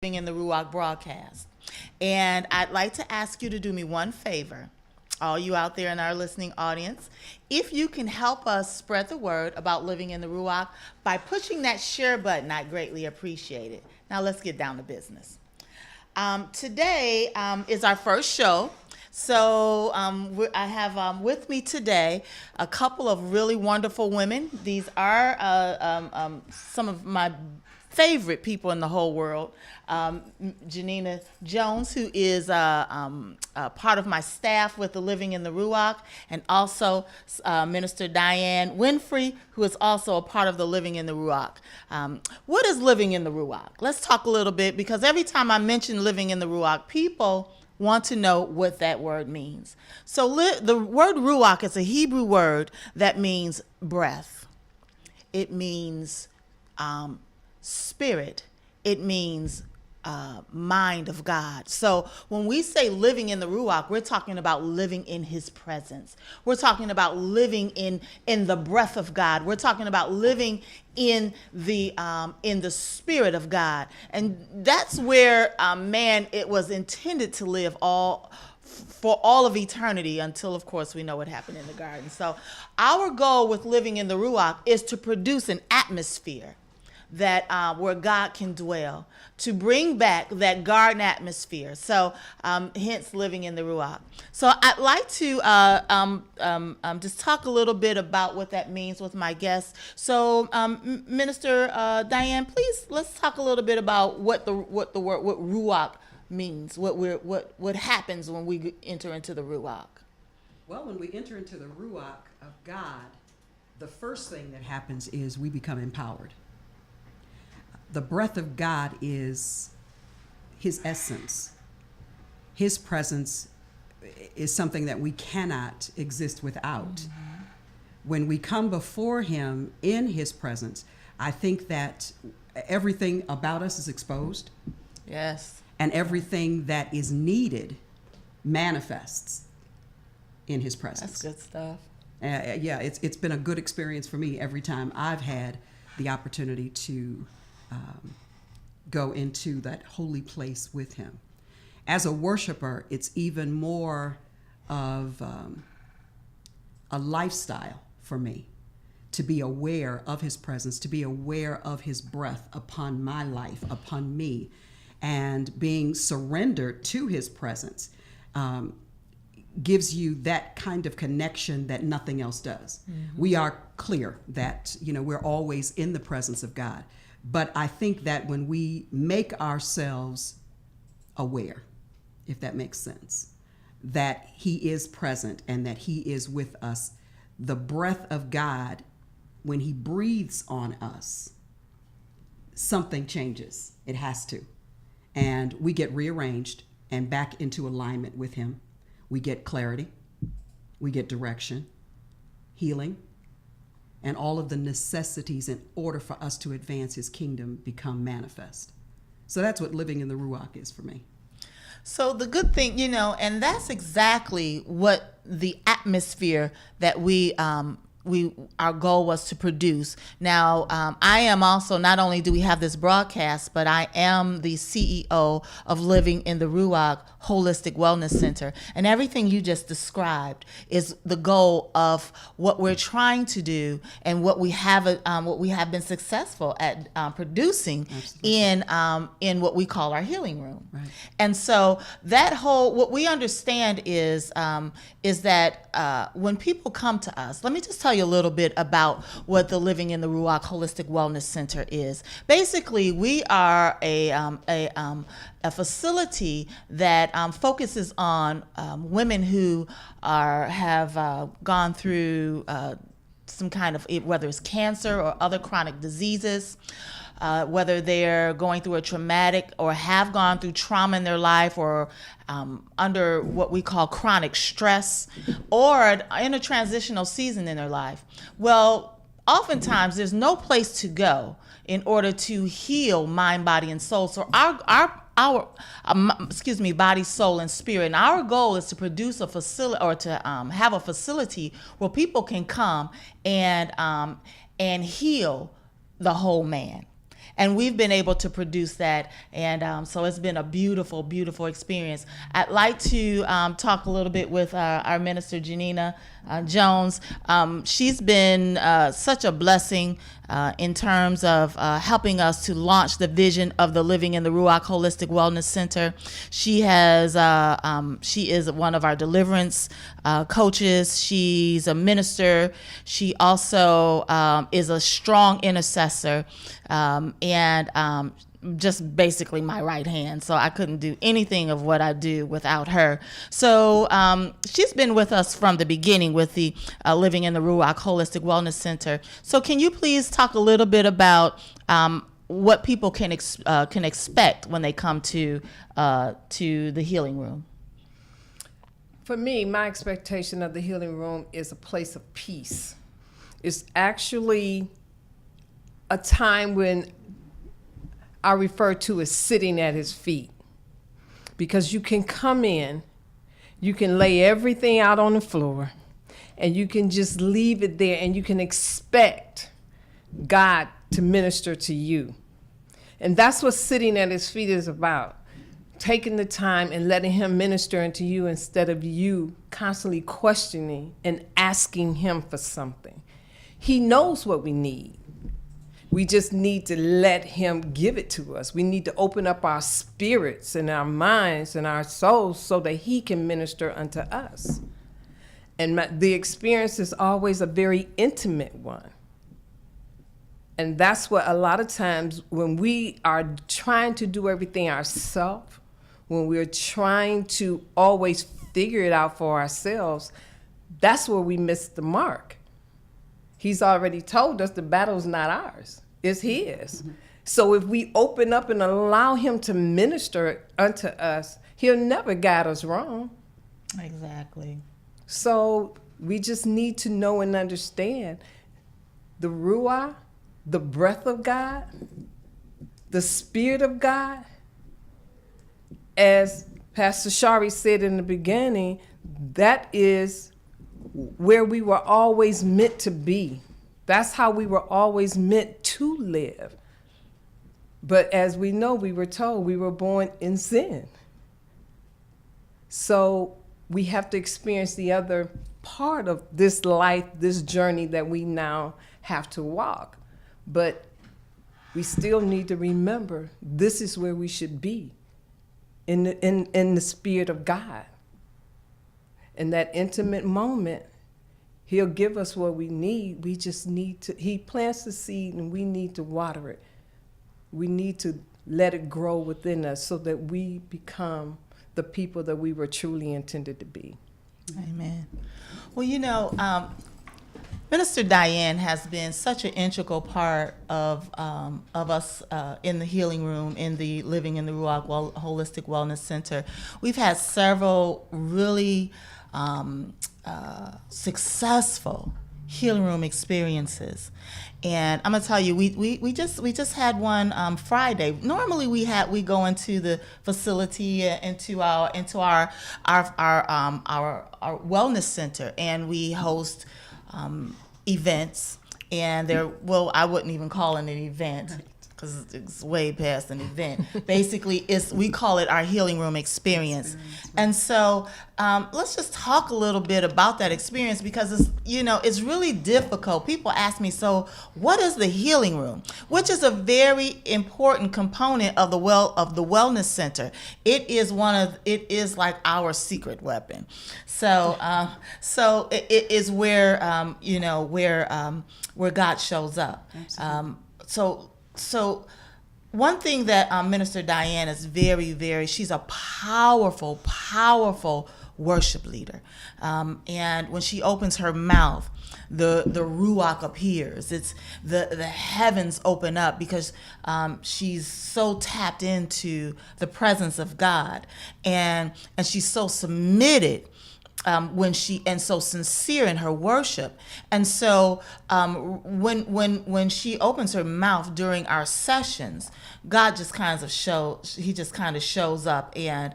Living in the Ruwach broadcast. And I'd like to ask you to do me one favor, all you out there in our listening audience. If you can help us spread the word about living in the Ruwach by pushing that share button, I'd greatly appreciate it. Now let's get down to business. Today is our first show. So I have with me today a couple of really wonderful women. These are some of my favorite people in the whole world. Janina Jones, who is part of my staff with the Living in the Ruwach, and also Minister Diane Winfrey, who is also a part of the Living in the Ruwach. What is living in the Ruwach? Let's talk a little bit, because every time I mention living in the Ruwach, people want to know what that word means. So the word Ruwach is a Hebrew word that means breath. It means spirit. It means mind of God. So when we say living in the Ruwach, we're talking about living in His presence. We're talking about living in the breath of God. We're talking about living in the Spirit of God, and that's where man it was intended to live for all of eternity, until of course we know what happened in the garden. So our goal with living in the Ruwach is to produce an atmosphere that where God can dwell, to bring back that garden atmosphere. So hence living in the Ruwach. So I'd like to just talk a little bit about what that means with my guests. So Minister Diane, please, let's talk a little bit about what Ruwach means. What happens when we enter into the Ruwach? Well, when we enter into the Ruwach of God, the first thing that happens is we become empowered. The breath of God is His essence. His presence is something that we cannot exist without. Mm-hmm. When we come before Him in His presence, I think that everything about us is exposed. Yes. And everything that is needed manifests in His presence. That's good stuff. Yeah, it's been a good experience for me every time I've had the opportunity to go into that holy place with Him. As a worshiper, it's even more of a lifestyle for me to be aware of His presence, to be aware of His breath upon my life, upon me, and being surrendered to His presence gives you that kind of connection that nothing else does. Mm-hmm. We are clear that we're always in the presence of God. But I think that when we make ourselves aware, if that makes sense, that He is present and that He is with us, the breath of God, when He breathes on us, something changes. It has to. And we get rearranged and back into alignment with Him. We get clarity. We get direction, healing, and all of the necessities in order for us to advance His kingdom become manifest. So that's what living in the Ruwach is for me. So the good thing, and that's exactly what the atmosphere that our goal was to produce. Now, I am also, not only do we have this broadcast, but I am the CEO of Living in the Ruwach Holistic Wellness Center. And everything you just described is the goal of what we're trying to do and what we have been successful at producing in what we call our healing room. Right. And so what we understand is that when people come to us, let me just tell you a little bit about what the Living in the Ruwach Holistic Wellness Center is. Basically, we are a facility that focuses on women who have gone through some kind of, whether it's cancer or other chronic diseases, whether they're going through a traumatic or have gone through trauma in their life, or under what we call chronic stress, or in a transitional season in their life. Well, oftentimes there's no place to go in order to heal mind, body, and soul. So our body, soul, and spirit. And our goal is to produce a facility, or to have a facility where people can come and heal the whole man. and we've been able to produce that, and so it's been a beautiful, beautiful experience. I'd like to talk a little bit with our minister, Janina Jones. She's been such a blessing in terms of helping us to launch the vision of the Living in the Ruwach Holistic Wellness Center. She is one of our deliverance coaches. She's a minister. She also is a strong intercessor, and just basically my right hand. So I couldn't do anything of what I do without her. So she's been with us from the beginning with the Living in the Ruwach Holistic Wellness Center. So can you please talk a little bit about what people can expect when they come to the healing room? For me, my expectation of the healing room is a place of peace. It's actually a time when I refer to as sitting at his feet, because you can come in, you can lay everything out on the floor, and you can just leave it there, and you can expect God to minister to you. And that's what sitting at his feet is about. Taking the time and letting him minister into you instead of you constantly questioning and asking him for something. He knows what we need. We just need to let him give it to us. We need to open up our spirits and our minds and our souls so that he can minister unto us. And the experience is always a very intimate one. And that's what a lot of times when we are trying to do everything ourselves, when we're trying to always figure it out for ourselves, that's where we miss the mark. He's already told us the battle's not ours, it's his. Mm-hmm. So if we open up and allow him to minister unto us, he'll never guide us wrong. Exactly. So we just need to know and understand the Ruwach, the breath of God, the Spirit of God. As Pastor Sharri said in the beginning, that is where we were always meant to be. That's how we were always meant to live. But as we know, we were told we were born in sin. So we have to experience the other part of this life, this journey that we now have to walk. But we still need to remember this is where we should be, in the Spirit of God. In that intimate moment, he'll give us what we need. We just need to, he plants the seed and we need to water it. We need to let it grow within us so that we become the people that we were truly intended to be. Amen. Well, you know, Minister Diane has been such an integral part of us in the healing room, in the Living in the Ruwach Holistic Wellness Center. We've had several really successful healing room experiences, and I'm gonna tell you, we just had one Friday. Normally we go into the facility, into our wellness center, and we host events, and I wouldn't even call it an event because it's way past an event. Basically, we call it our healing room experience. And so let's just talk a little bit about that experience, because it's really difficult. People ask me, so what is the healing room? Which is a very important component of the wellness center. It is like our secret weapon. So it is where God shows up. So one thing that Minister Diane is she's a powerful, powerful worship leader. And when she opens her mouth, the Ruwach appears. It's the heavens open up, because she's so tapped into the presence of God, and she's so submitted and so sincere in her worship. And so when she opens her mouth during our sessions, God just kind of shows up, and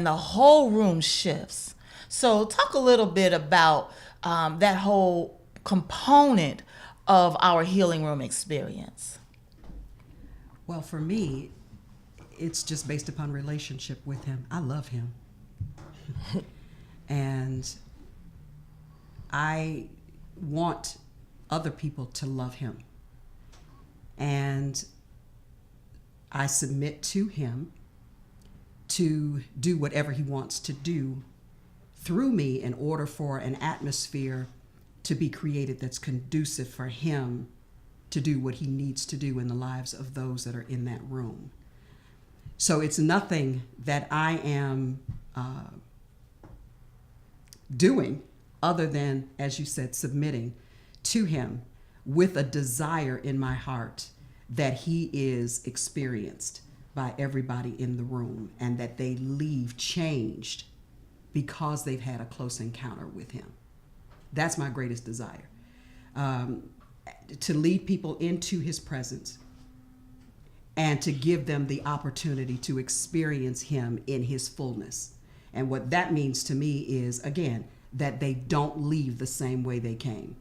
the whole room shifts. So talk a little bit about that whole component of our healing room experience. Well, for me, it's just based upon relationship with him. I love him. And I want other people to love him. And I submit to him to do whatever he wants to do through me in order for an atmosphere to be created that's conducive for him to do what he needs to do in the lives of those that are in that room. So it's nothing that I am doing other than, as you said, submitting to him with a desire in my heart that he is experienced by everybody in the room and that they leave changed because they've had a close encounter with him. That's my greatest desire. To lead people into his presence and to give them the opportunity to experience him in his fullness. And what that means to me is, again, that they don't leave the same way they came.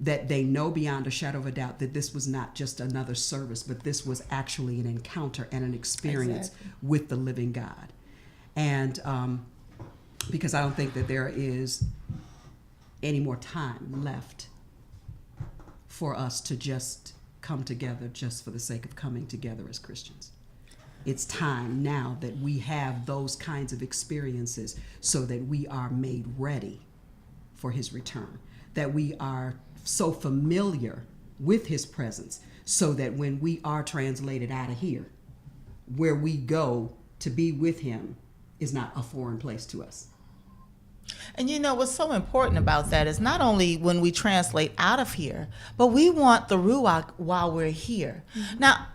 That they know beyond a shadow of a doubt that this was not just another service, but this was actually an encounter and an experience with the living God. And because I don't think that there is any more time left for us to just come together just for the sake of coming together as Christians. It's time now that we have those kinds of experiences so that we are made ready for his return, that we are so familiar with his presence so that when we are translated out of here, where we go to be with him is not a foreign place to us. And you know what's so important about that is not only when we translate out of here, but we want the Ruwach while we're here. Mm-hmm. Now,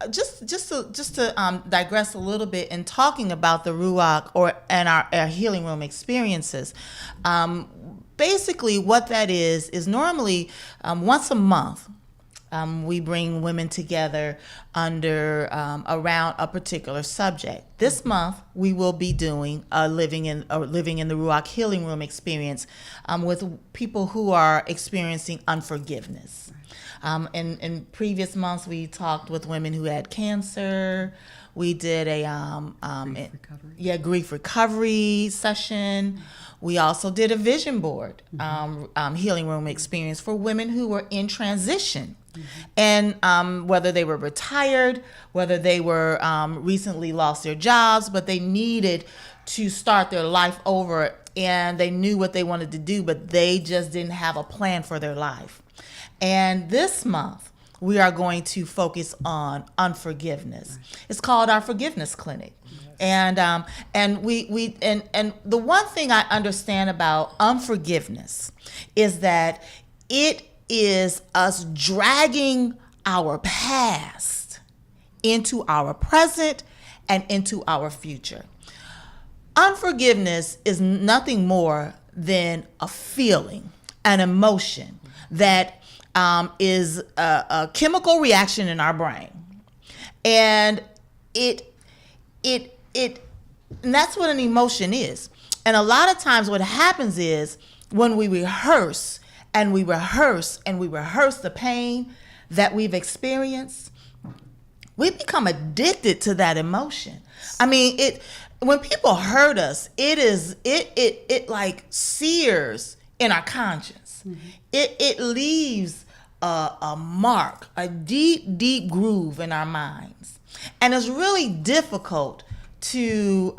just to digress a little bit in talking about the Ruwach and our healing room experiences. Basically, what that is normally once a month. We bring women together under around a particular subject. This month, we will be doing a living in the Ruwach healing room experience with people who are experiencing unforgiveness. In previous months, we talked with women who had cancer. We did a grief recovery session. We also did a vision board healing room experience for women who were in transition. Mm-hmm. And whether they were retired, whether they were recently lost their jobs, but they needed to start their life over and they knew what they wanted to do, but they just didn't have a plan for their life. And this month, we are going to focus on unforgiveness. Right. It's called our Forgiveness Clinic. Yes. And the one thing I understand about unforgiveness is that it is us dragging our past into our present and into our future. Unforgiveness is nothing more than a feeling, an emotion that is a chemical reaction in our brain, and and that's what an emotion is. And a lot of times, what happens is when we rehearse and we rehearse and we rehearse the pain that we've experienced, we become addicted to that emotion. I mean, when people hurt us, it like sears in our conscience. Mm-hmm. It leaves a mark, a deep groove in our minds. And it's really difficult to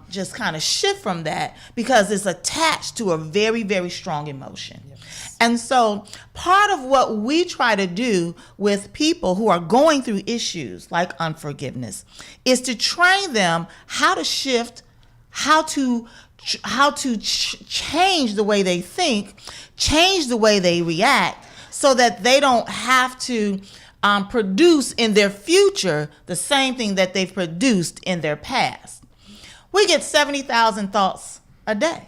just kind of shift from that because it's attached to a very, very strong emotion. Yes. And so part of what we try to do with people who are going through issues like unforgiveness is to train them how to shift, how to change the way they think, change the way they react, so that they don't have to produce in their future the same thing that they've produced in their past. We get 70,000 thoughts a day.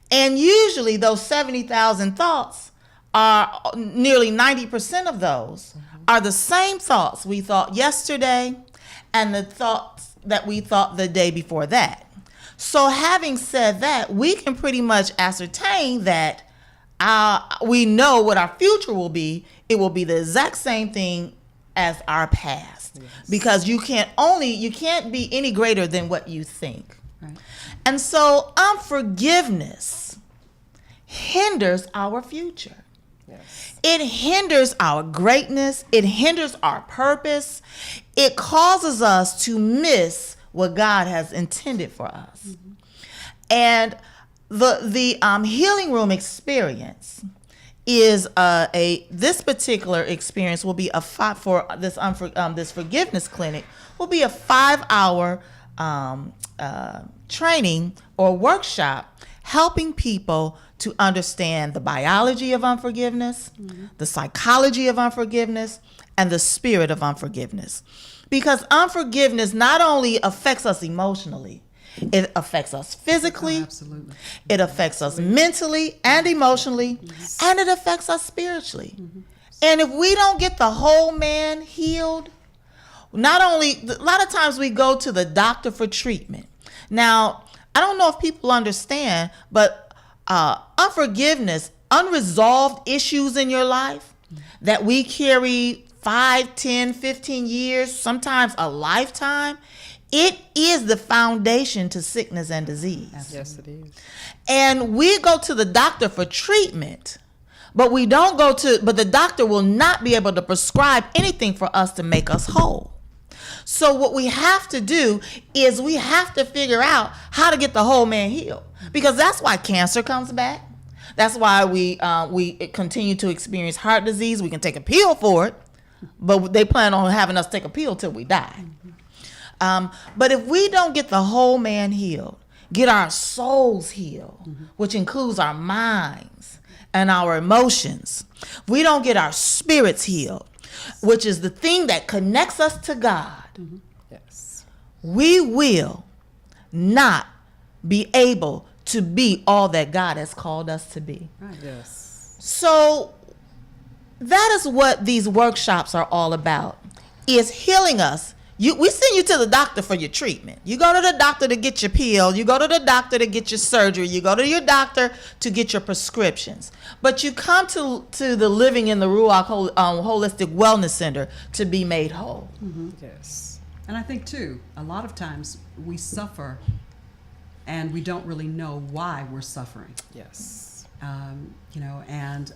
And usually those 70,000 thoughts are nearly 90% of those are the same thoughts we thought yesterday and the thoughts that we thought the day before that. So having said that, we can pretty much ascertain that we know what our future will be. It will be the exact same thing as our past, Yes. because you can't be any greater than what you think. Right. And so unforgiveness hinders our future. Yes. It hinders our greatness. It hinders our purpose. It causes us to miss what God has intended for us. Mm-hmm. And the healing room experience is this particular experience will be this forgiveness clinic will be a 5-hour training or workshop helping people to understand the biology of unforgiveness, the psychology of unforgiveness, and the spirit of unforgiveness. Because unforgiveness not only affects us emotionally, it affects us physically, Absolutely. it affects us mentally and emotionally, and it affects us spiritually. And if we don't get the whole man healed, a lot of times we go to the doctor for treatment. Now, I don't know if people understand, but unforgiveness, unresolved issues in your life that we carry 5, 10, 15 years, sometimes a lifetime, it is the foundation to sickness and disease. Yes, it is. And we go to the doctor for treatment, but the doctor will not be able to prescribe anything for us to make us whole. So what we have to do is we have to figure out how to get the whole man healed, because that's why cancer comes back. That's why we continue to experience heart disease. We can take a pill for it, but they plan on having us take a pill till we die. But if we don't get the whole man healed, get our souls healed, which includes our minds and our emotions, we don't get our spirits healed, which is the thing that connects us to God, Yes. we will not be able to be all that God has called us to be. Right. Yes. So that is what these workshops are all about, is healing us. We send you to the doctor for your treatment. You go to the doctor to get your pill. You go to the doctor to get your surgery. You go to your doctor to get your prescriptions. But you come to the Living in the Ruwach Holistic Wellness Center to be made whole. Yes. And I think, too, a lot of times we suffer and we don't really know why we're suffering. Yes. And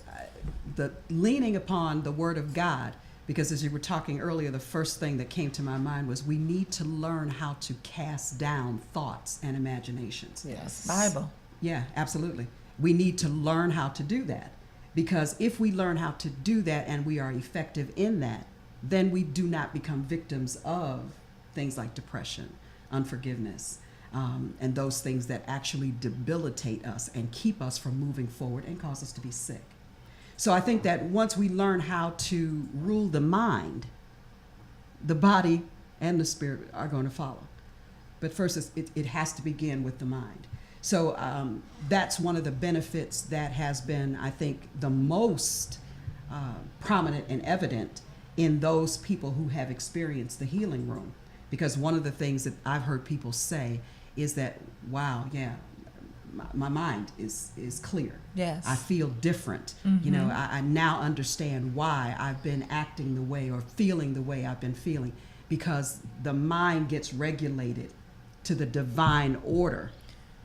the leaning upon the Word of God, because as you were talking earlier, the first thing that came to my mind was we need to learn how to cast down thoughts and imaginations. Yes. Bible. Yeah, absolutely. We need to learn how to do that, because if we learn how to do that and we are effective in that, then we do not become victims of things like depression, unforgiveness, and those things that actually debilitate us and keep us from moving forward and cause us to be sick. So I think that once we learn how to rule the mind, the body and the spirit are going to follow. But first, it has to begin with the mind. So that's one of the benefits that has been, I think, the most prominent and evident in those people who have experienced the healing room. Because one of the things that I've heard people say is that, wow, yeah, my mind is clear. Yes. I feel different. I now understand why I've been acting the way or feeling the way I've been feeling, because the mind gets regulated to the divine order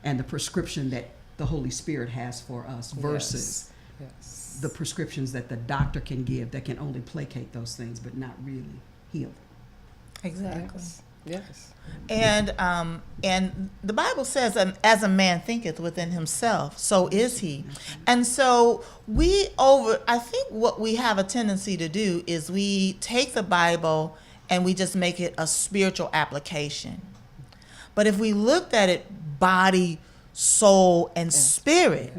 and the prescription that the Holy Spirit has for us versus Yes. the prescriptions that the doctor can give that can only placate those things but not really heal. Exactly. Yes. And the Bible says, as a man thinketh within himself, so is he. And so I think what we have a tendency to do is we take the Bible and we just make it a spiritual application. But if we looked at it body, soul, and spirit,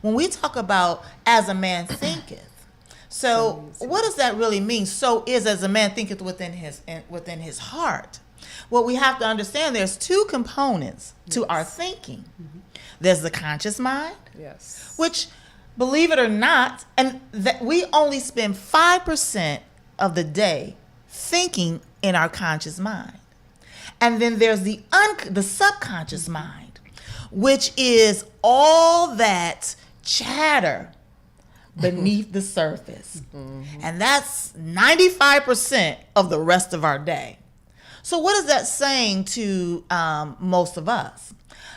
when we talk about as a man thinketh, so what does that really mean? So is as a man thinketh within his heart. Well, we have to understand there's two components to our thinking. There's the conscious mind, Yes. which, believe it or not, and that we only spend 5% of the day thinking in our conscious mind. And then there's the subconscious mind, which is all that chatter, beneath the surface. And that's 95% of the rest of our day. So what is that saying to most of us?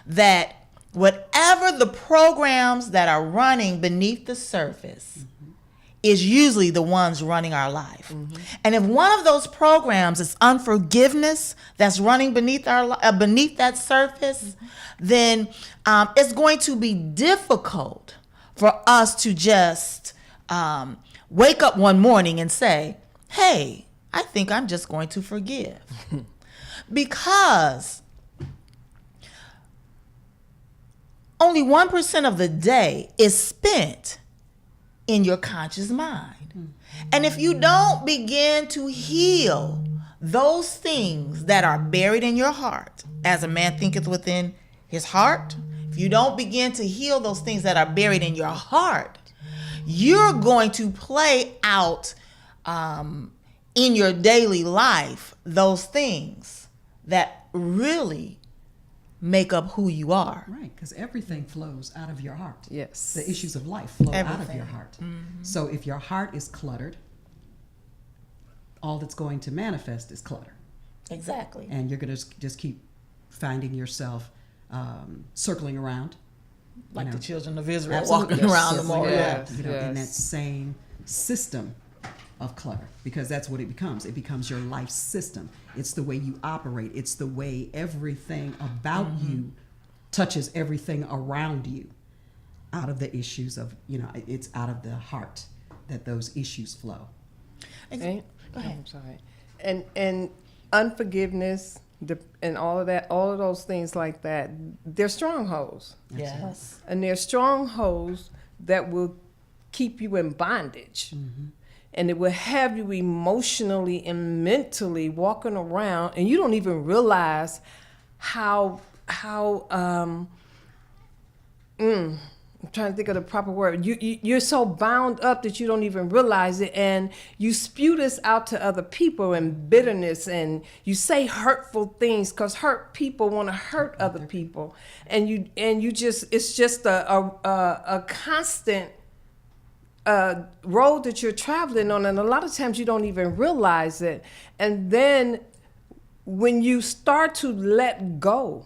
That whatever the programs that are running beneath the surface is usually the ones running our life. And if one of those programs is unforgiveness that's running beneath beneath that surface, then it's going to be difficult for us to just wake up one morning and say, hey, I think I'm just going to forgive. Because only 1% of the day is spent in your conscious mind. And if you don't begin to heal those things that are buried in your heart, as a man thinketh within his heart, if you don't begin to heal those things that are buried in your heart, you're going to play out in your daily life those things that really make up who you are. Right, because everything flows out of your heart. Yes. The issues of life flow out of Everything. your heart. So if your heart is cluttered, all that's going to manifest is clutter. Exactly. And you're going to just keep finding yourself circling around. Like you know. the children of Israel Absolutely. walking around the Yes, mall. yes. in that same system of clutter, because that's what it becomes. It becomes your life system. It's the way you operate. It's the way everything about you touches everything around you. Out of the issues of, it's out of the heart that those issues flow. And, Go ahead. I'm sorry. And unforgiveness and all of that, all of those things like that, they're strongholds. Yes. And they're strongholds that will keep you in bondage. And it will have you emotionally and mentally walking around, and you don't even realize how I'm trying to think of the proper word. You're so bound up that you don't even realize it, and you spew this out to other people in bitterness, and you say hurtful things because hurt people want to hurt other people, and you just, it's just a constant road that you're traveling on, and a lot of times you don't even realize it. And then when you start to let go,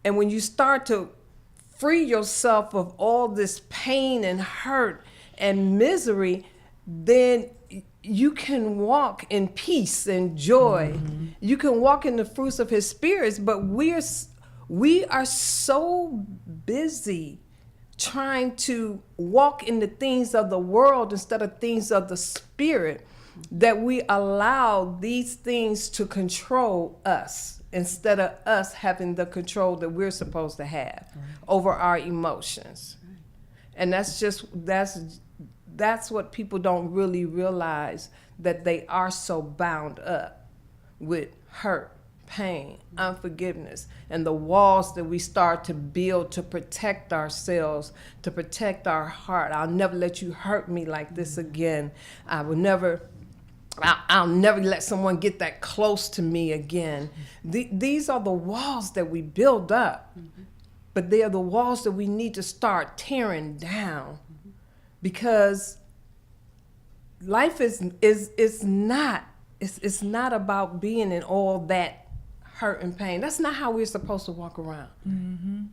and when you start to free yourself of all this pain and hurt and misery, then you can walk in peace and joy. You can walk in the fruits of his spirits. But we are so busy trying to walk in the things of the world instead of things of the spirit, that we allow these things to control us instead of us having the control that we're supposed to have over our emotions. And that's what people don't really realize, that they are so bound up with hurt, pain, unforgiveness, and the walls that we start to build to protect ourselves, to protect our heart. I'll never let you hurt me like this again. I'll never let someone get that close to me again. These are the walls that we build up, but they are the walls that we need to start tearing down, because life is not about being in all that hurt and pain. That's not how we're supposed to walk around.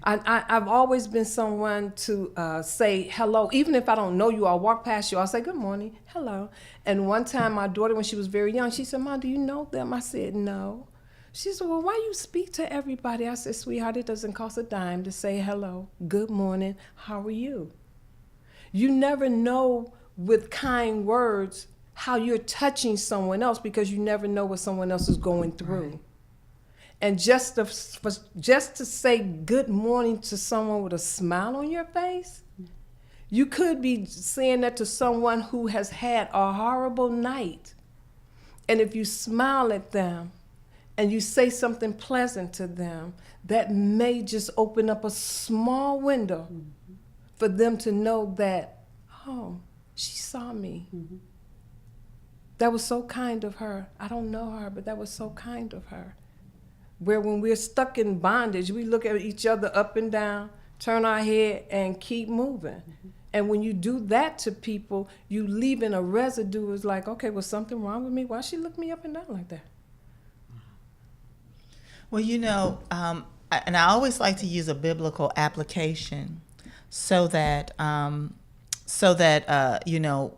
I've always been someone to say hello. Even if I don't know you, I'll walk past you, I'll say good morning, hello. And one time my daughter, when she was very young, she said, Mom, do you know them? I said, no. She said, well, why you speak to everybody? I said, sweetheart, it doesn't cost a dime to say hello, good morning, how are you? You never know with kind words how you're touching someone else, because you never know what someone else is going through. Right. And just to say good morning to someone with a smile on your face, you could be saying that to someone who has had a horrible night. And if you smile at them and you say something pleasant to them, that may just open up a small window for them to know that, oh, she saw me. That was so kind of her. I don't know her, but that was so kind of her. Where when we're stuck in bondage, we look at each other up and down, turn our head, and keep moving. And when you do that to people, you leaving a residue. Is like, okay, was something wrong with me? Why she look me up and down like that? Well, and I always like to use a biblical application so that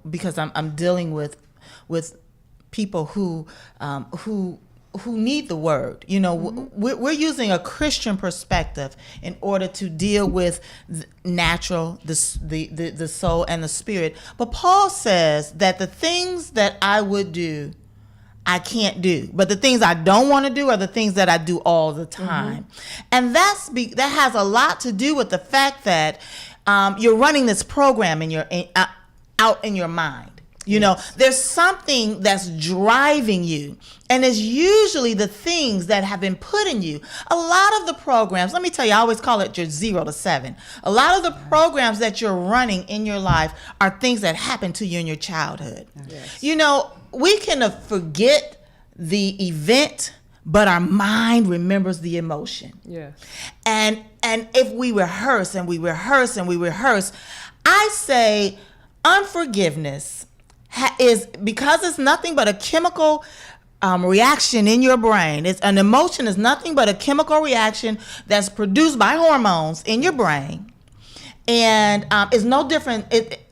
because I'm dealing with people who need the word. We're using a Christian perspective in order to deal with the soul and the spirit. But Paul says that the things that I would do, I can't do, but the things I don't want to do are the things that I do all the time. And that has a lot to do with the fact that you're running this program out in your mind. There's something that's driving you, and it's usually the things that have been put in you. A lot of the programs, let me tell you, I always call it your 0 to 7. A lot of the programs that you're running in your life are things that happened to you in your childhood. Yes. We can forget the event, but our mind remembers the emotion. Yeah. And if we rehearse and we rehearse and we rehearse, I say unforgiveness is, because it's nothing but a chemical reaction in your brain. An emotion is nothing but a chemical reaction that's produced by hormones in your brain, and it's no different.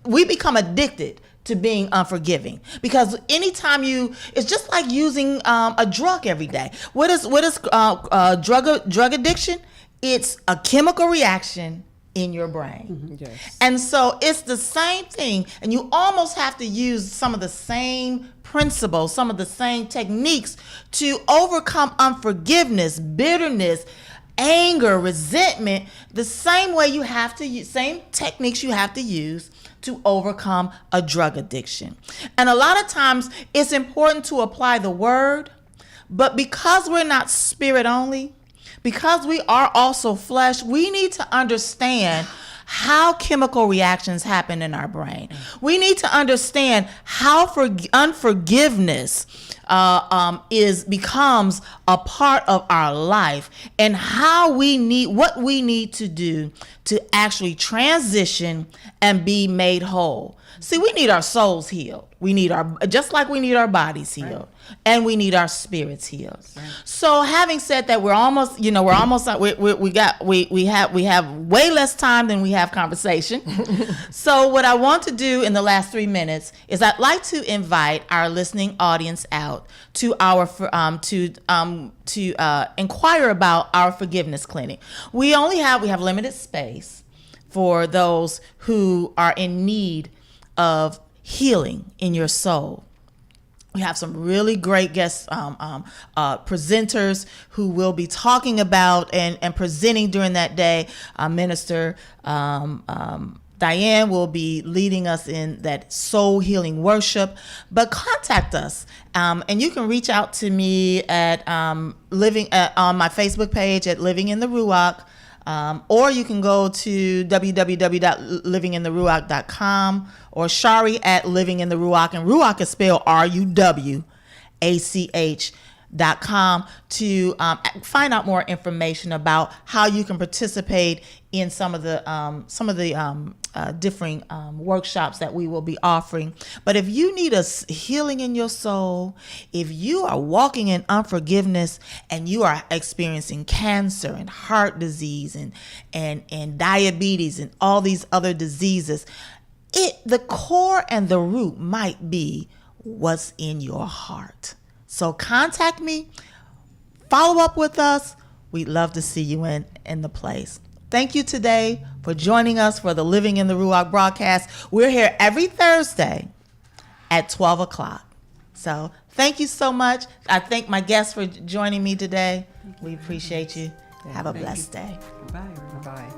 We become addicted to being unforgiving, because anytime it's just like using a drug every day. What is drug addiction? It's a chemical reaction in your brain. Yes. And so it's the same thing, and you almost have to use some of the same principles, some of the same techniques to overcome unforgiveness, bitterness, anger, resentment, the same way you have to use, same techniques you have to use to overcome a drug addiction. And a lot of times it's important to apply the word, but because we're not spirit only, because we are also flesh, we need to understand how chemical reactions happen in our brain. We need to understand how unforgiveness becomes a part of our life, and what we need to do to actually transition and be made whole. See, we need our souls healed. Just like we need our bodies healed, and we need our spirits healed. Right. So, having said that, we have way less time than we have conversation. So, what I want to do in the last 3 minutes is I'd like to invite our listening audience out to our inquire about our forgiveness clinic. We have limited space for those who are in need of healing in your soul. We have some really great guest presenters who will be talking about and presenting during that day. Minister Diane will be leading us in that soul healing worship. But contact us, and you can reach out to me at on my Facebook page at Living in the Ruwach. Or you can go to www.livingintheruwach.com, or Sharri at Living in the Ruwach, and Ruwach is spelled RUWACH.com to find out more information about how you can participate in some of the different workshops that we will be offering. But if you need a healing in your soul, if you are walking in unforgiveness and you are experiencing cancer and heart disease and diabetes and all these other diseases, the core and the root might be what's in your heart. So contact me, follow up with us. We'd love to see you in the place. Thank you today for joining us for the Living in the Ruwach broadcast. We're here every Thursday at 12 o'clock. So thank you so much. I thank my guests for joining me today. We appreciate you. Have a blessed day. Bye. Bye.